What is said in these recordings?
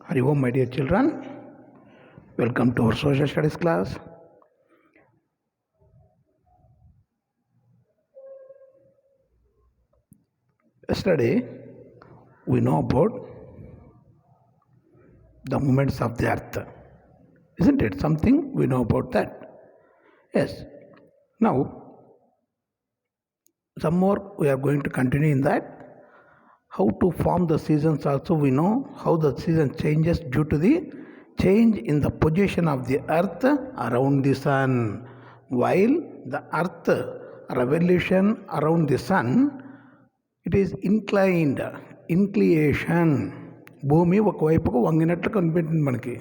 Hari Om, my dear children. Welcome to our social studies class. Yesterday, we know about the movements of the earth. Isn't it something we know about that? Yes. Now, some more we are going to continue in that. How to form the seasons also we know how the season changes due to the change in the position of the earth around the sun. While the earth revolution around the sun, it is inclined, inclination. భూమి ఒకవైపుకు వంగినట్లు కనిపించింది మనకి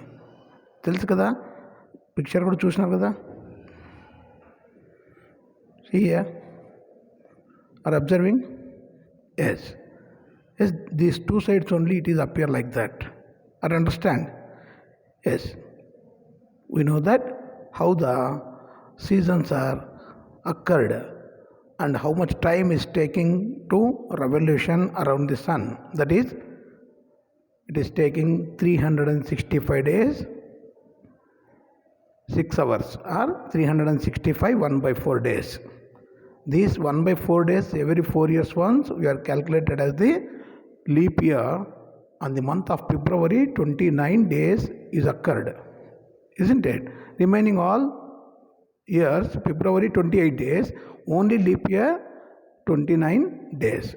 తెలుసు కదా, picture కూడా చూసినారు కదా. See here, are observing? Yes. Yes, these two sides only it is appear like that. Or understand? Yes. We know that how the seasons are occurred and how much time is taking to revolution around the sun. That is, it is taking 365 days, 6 hours, or 365 1/4 days. These 1/4 days, every 4 years once, we are calculated as the leap year. On the month of February, 29 days is occurred, isn't it? Remaining all years, February 28 days, only leap year 29 days,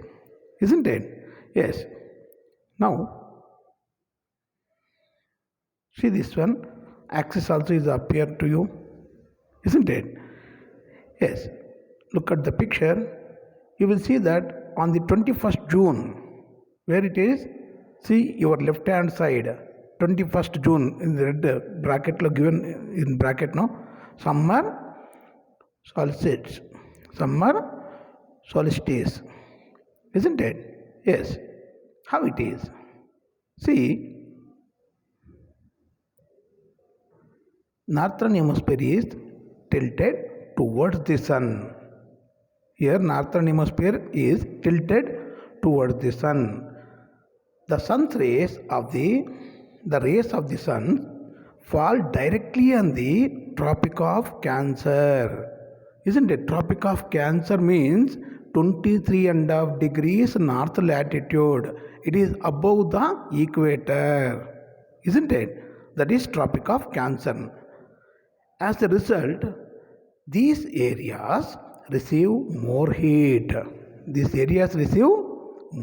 isn't it? Yes. Now, see this one, axis also is appear to you, isn't it? Yes. Look at the picture, you will see that on the 21st June, where it is, see your left hand side, 21st June in the red bracket given in bracket, no, summer solstice, summer solstice, isn't it? Yes. How it is? See, northern hemisphere is tilted towards the sun. Here northern hemisphere is tilted towards the sun. The sun's rays of the rays of the sun fall directly on the Tropic of Cancer. Isn't it? Tropic of Cancer means 23.5 degrees north latitude. It is above the equator. Isn't it? That is Tropic of Cancer. As a result, these areas receive more heat. These areas receive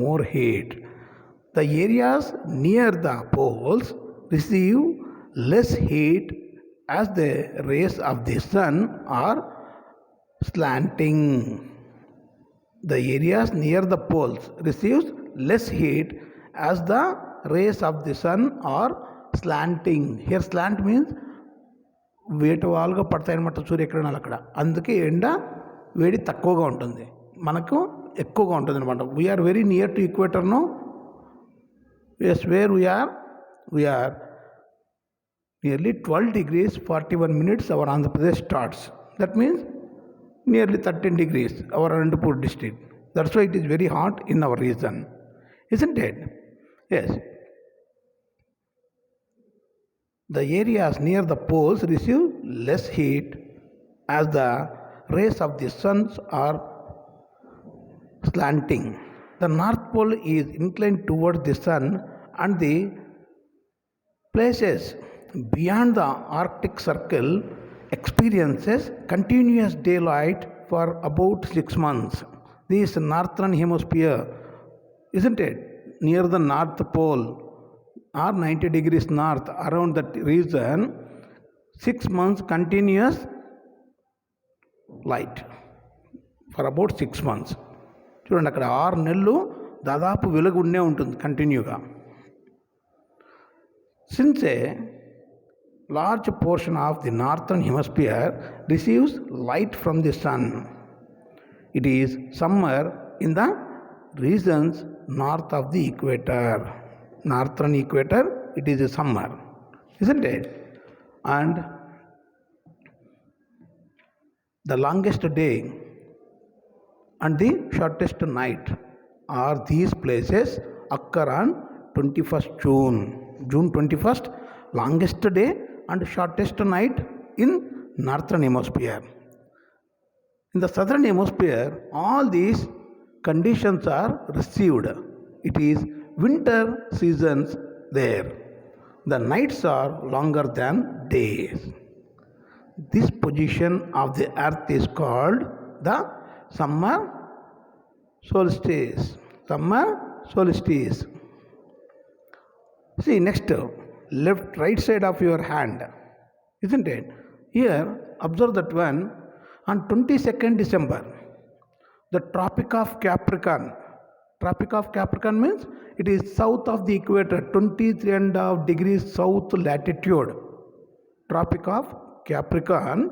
more heat. The areas near the poles receive less heat as the rays of the sun are slanting. The areas near the poles receives less heat as the rays of the sun are slanting. Here slant means వేటవాలుగా పడతాయన్నమాట సూర్యకిరణాలు అక్కడ, అందుకే ఎండ వేడి తక్కువగా ఉంటుంది, మనకు ఎక్కువగా ఉంటుంది అనమాట. We are very near to equator no. Yes, where we are nearly 12 degrees 41 minutes our Andhra Pradesh starts. That means nearly 13 degrees our Anantapur district. That's why it is very hot in our region, isn't it? Yes. The areas near the poles receive less heat as the rays of the sun are slanting. The North Pole is inclined towards the sun, and the places beyond the Arctic Circle experiences continuous daylight for about 6 months. This northern hemisphere, isn't it? Near the North Pole or 90 degrees north, around that region, 6 months continuous light for about 6 months. చూడండి, అక్కడ 6 నెలలు దాదాపు వెలుగు ఉండే ఉంటుంది కంటిన్యూగా. Since a large portion of the northern hemisphere receives light from the sun, it is summer in the regions north of the equator. Northern equator, it is a summer, isn't it? And the longest day and the shortest night are these places occur on 21st June. June 21st, longest day and shortest night in northern hemisphere. In the southern hemisphere, all these conditions are received. It is winter seasons there. The nights are longer than days. This position of the earth is called the summer solstice. Summer solstice. See next, left right side of your hand, isn't it? Here, observe that one. On 22nd December, the Tropic of Capricorn. Tropic of Capricorn means it is south of the equator, 23.5 degrees south latitude. Tropic of Capricorn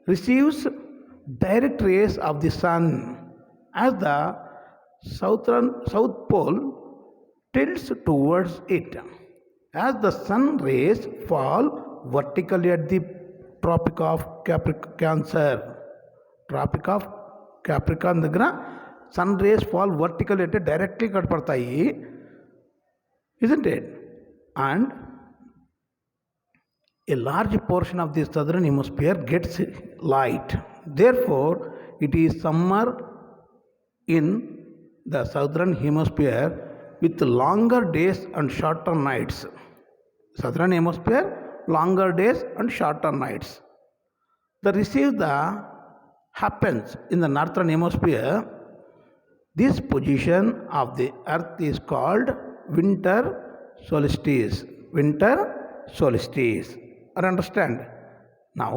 receives direct rays of the sun as the south pole tilts towards it. As the sun rays fall vertically at the Tropic of Cancer. Tropic of Capricorn దగ్గర sun rays fall vertically అంటే directly కనపడతాయి, isn't it? And a large portion of the southern hemisphere gets light. Therefore, it is summer in the southern hemisphere with longer days and shorter nights. Southern hemisphere, longer days and shorter nights. The receive happens in the northern hemisphere. This position of the earth is called winter solstice. Winter solstice. Understand? Now,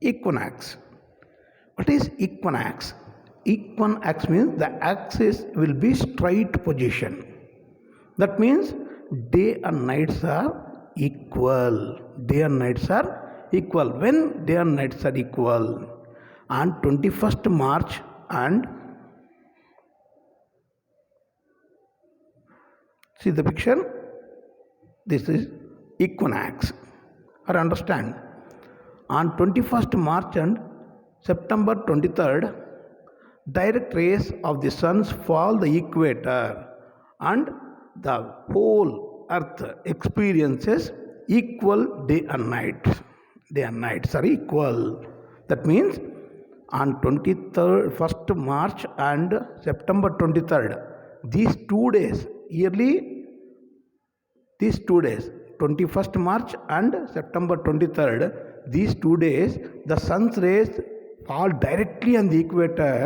equinox. What is equinox? Equinox means the axis will be straight position. That means day and nights are equal. Day and nights are equal. When day and nights are equal? On 21st March and see the picture? This is equinox. Or understand? On 21st March and September 23rd, direct rays of the sun fall the equator and the whole earth experiences equal day and night. Day and nights are equal. That means on 1st March and September 23rd, these 2 days, yearly, these 2 days, 21st March and September 23rd, these 2 days, the sun's rays fall directly on the equator.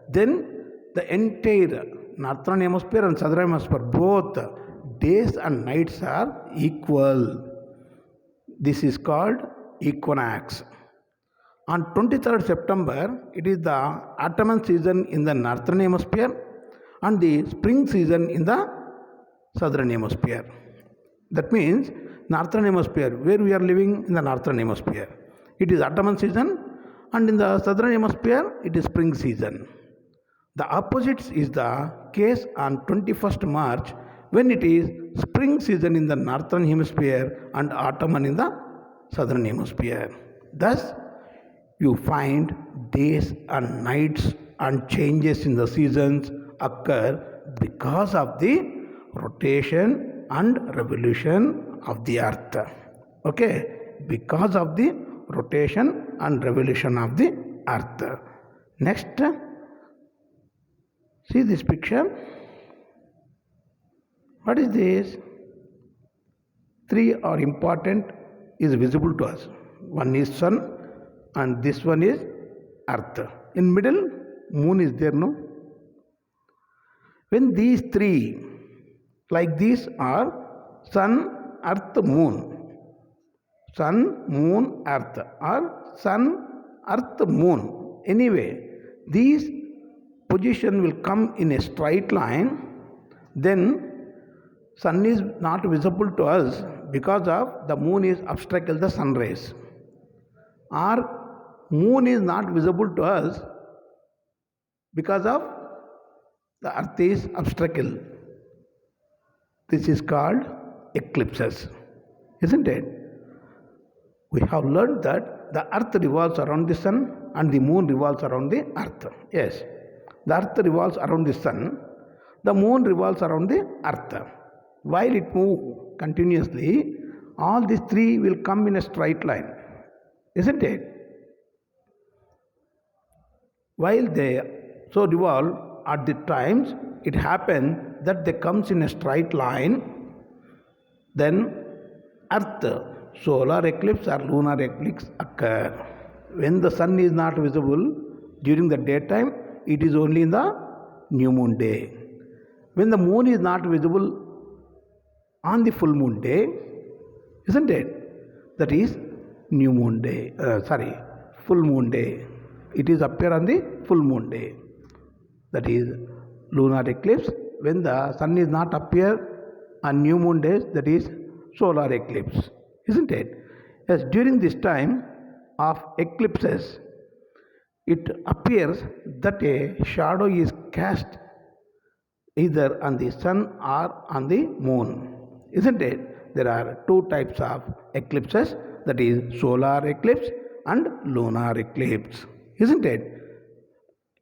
Then the entire northern hemisphere and southern hemisphere, both days and nights are equal. This is called equinox. On 23rd September, it is the autumn season in the northern hemisphere and the spring season in the southern hemisphere. That means northern hemisphere, where we are living in the northern hemisphere, it is autumn season, and in the southern hemisphere, it is spring season. The opposite is the case on 21st March, when it is spring season in the northern hemisphere and autumn in the southern hemisphere. Thus, you find days and nights and changes in the seasons occur because of the rotation and revolution of the earth. Okay, because of the rotation and revolution of the earth. Next, see this picture. What is this? 3 are important, is visible to us. One is sun and this one is earth. In middle, moon is there, no? When these 3 like these are sun, earth, moon. Sun, moon, earth, or sun, earth, moon. Anyway, these position will come in a straight line. Then sun is not visible to us because of the moon is obstructing the sun rays. Or moon is not visible to us because of the earth is obstructing. This is called eclipses, isn't it? We have learned that the earth revolves around the sun and the moon revolves around the earth. Yes, the earth revolves around the sun. The moon revolves around the earth. While it moves continuously, all these three will come in a straight line, isn't it? While they so revolve at the times, it happens that they comes in a straight line. Then earth, solar eclipse or lunar eclipse occur. When the sun is not visible during the daytime, it is only in the new moon day. When the moon is not visible on the full moon day, isn't it? That is new moon day. Full moon day. It is appear on the full moon day. That is lunar eclipse. When the sun is not appear on new moon days, that is solar eclipse, isn't it? Yes, during this time of eclipses, it appears that a shadow is cast either on the sun or on the moon, isn't it? There are two types of eclipses, that is solar eclipse and lunar eclipse, isn't it?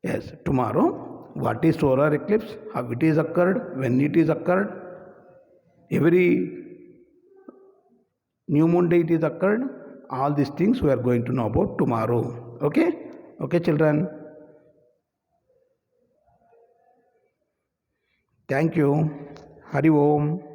Yes, tomorrow what is solar eclipse, how it is occurred, when it is occurred, every new moon day it is occurred, all these things we are going to know about tomorrow. Okay children, thank you. Hari Om.